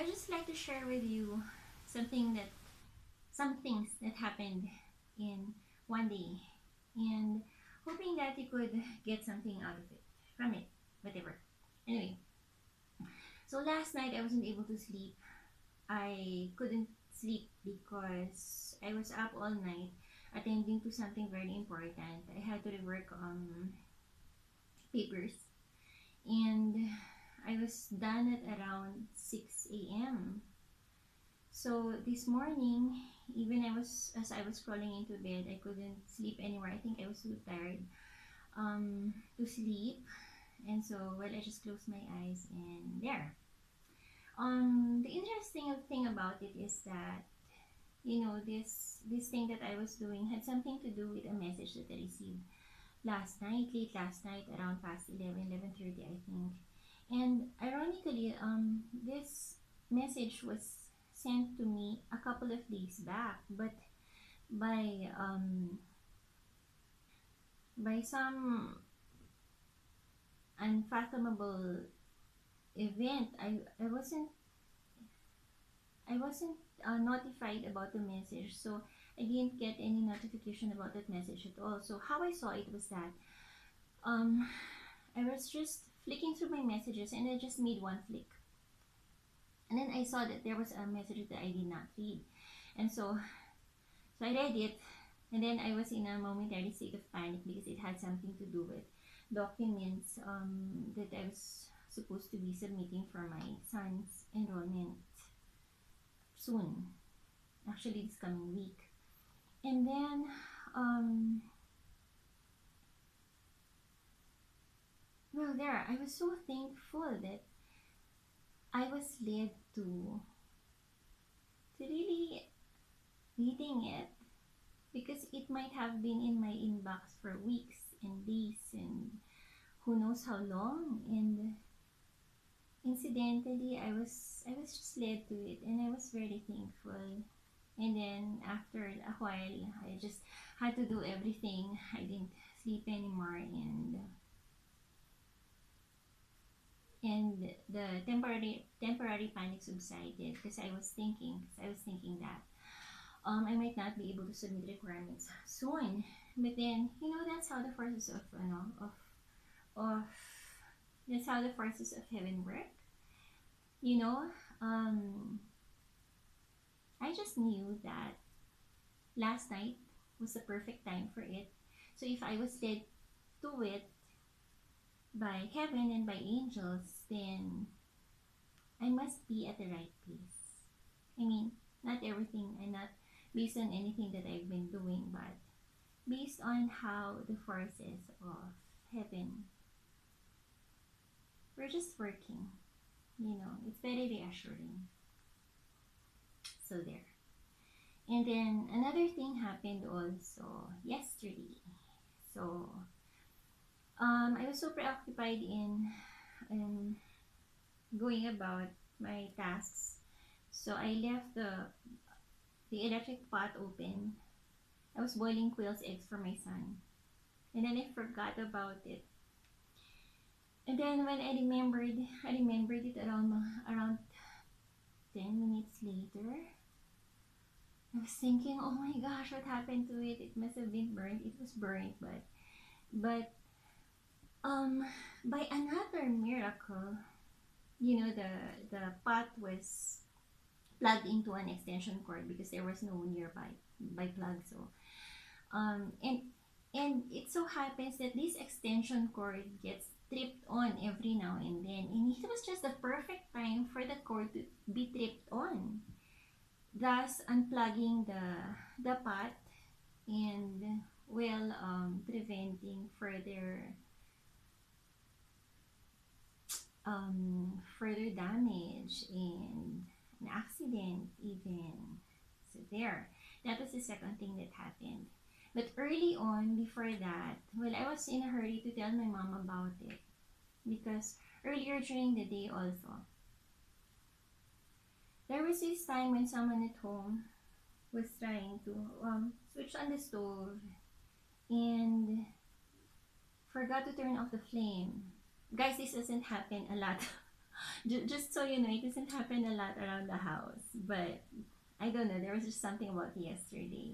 I just like to share with you some things that happened in one day, and hoping that you could get something out of it, from it, whatever. Anyway, so last night I wasn't able to sleep. I couldn't sleep because I was up all night attending to something very important. I had to rework papers, and I was done at around 6 a.m. So this morning, even as I was crawling into bed, I couldn't sleep anymore. I think I was too tired to sleep, and so well, I just closed my eyes and there. The interesting thing about it is that this thing that I was doing had something to do with a message that I received late last night, around past 11:30, I think. And ironically, this message was sent to me a couple of days back, but by some unfathomable event, I wasn't notified about the message, so I didn't get any notification about that message at all. So how I saw it was that um, I was just flicking through my messages, and I just made one flick, and then I saw that there was a message that I did not read, and so I read it, and then I was in a momentary state of panic because it had something to do with documents that I was supposed to be submitting for my son's enrollment soon, actually this coming week. And then well, there, I was so thankful that I was led to really reading it, because it might have been in my inbox for weeks and days and who knows how long. And incidentally, I was just led to it, and I was very thankful. And then after a while, I just had to do everything. I didn't sleep anymore, and the temporary panic subsided, because I was thinking that I might not be able to submit requirements soon. But then, that's how the forces of that's how the forces of heaven work. You know, um, I just knew that last night was the perfect time for it. So if I was led to it by heaven and by angels, then I must be at the right place. I mean, not everything, and not based on anything that I've been doing, but based on how the forces of heaven were just working. It's very reassuring. So there. And then another thing happened also yesterday. So I was so preoccupied in going about my tasks. So I left the electric pot open. I was boiling quail's eggs for my son, and then I forgot about it. And then when I remembered it around 10 minutes later. I was thinking, oh my gosh, what happened to it? It must have been burned. It was burned, but um, by another miracle, the pot was plugged into an extension cord, because there was no nearby by plug. So and it so happens that this extension cord gets tripped on every now and then, and it was just the perfect time for the cord to be tripped on, thus unplugging the pot, and preventing further damage and an accident even. So there, that was the second thing that happened. But early on, before that, I was in a hurry to tell my mom about it, because earlier during the day also, there was this time when someone at home was trying to switch on the stove and forgot to turn off the flame. Guys, this doesn't happen a lot. Just so you know, it doesn't happen a lot around the house, but I don't know, there was just something about yesterday.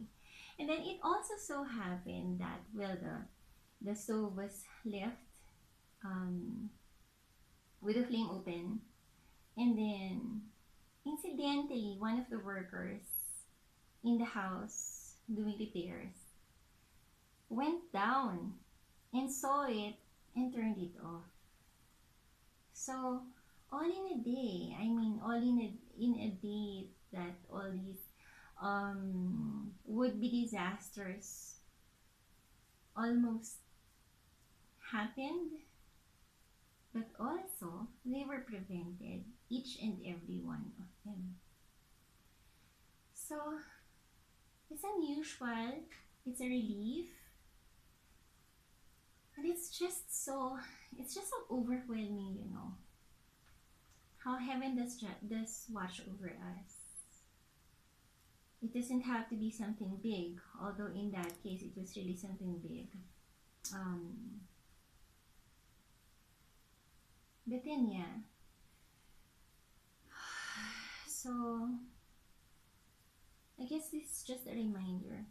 And then it also so happened that, well, the stove was left um, with the flame open, and then incidentally, one of the workers in the house doing repairs went down and saw it and turned it off. So all in a day, I mean, all in a day that all these would be disasters almost happened, but also they were prevented, each and every one of them. So it's unusual, it's a relief, and it's just so overwhelming, you know, how heaven does watch over us. It doesn't have to be something big, although in that case it was really something big. Um, but then yeah, so I guess this is just a reminder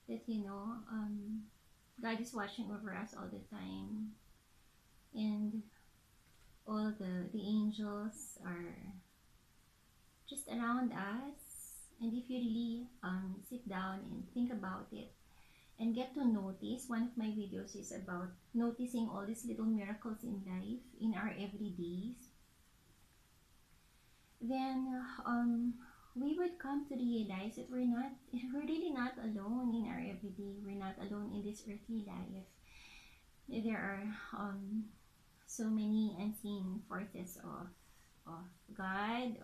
that, you know, God is watching over us all the time, and all the angels are just around us. And if you really sit down and think about it and get to notice, one of my videos is about noticing all these little miracles in life, in our everydays, then we would come to realize that we're really not alone in our everyday. We're not alone in this earthly life. There are so many unseen forces of God,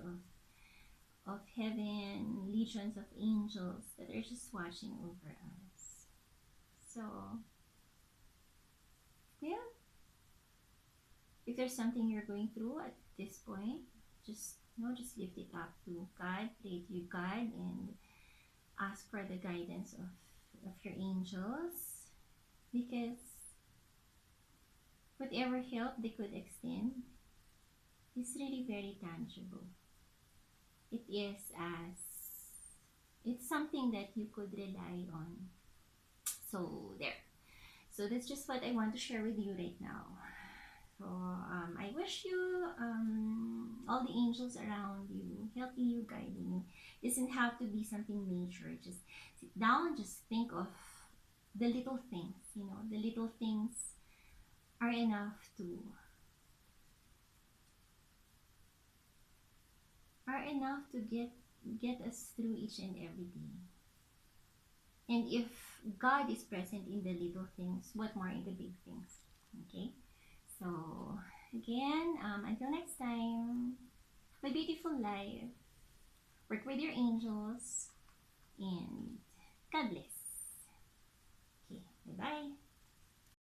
of heaven, legions of angels that are just watching over us. So yeah, if there's something you're going through at this point, just just lift it up to God, pray to God, and ask for the guidance of your angels, because whatever help they could extend is really very tangible. It's something that you could rely on. So there. So that's just what I want to share with you right now. So I wish you all the angels around you, helping you, guiding you. It doesn't have to be something major. Just sit down, just think of the little things. You know, the little things are enough to get us through each and every day. And if God is present in the little things, what more in the big things? Okay. So again, until next time, my beautiful life, work with your angels, and God bless. Okay, bye bye.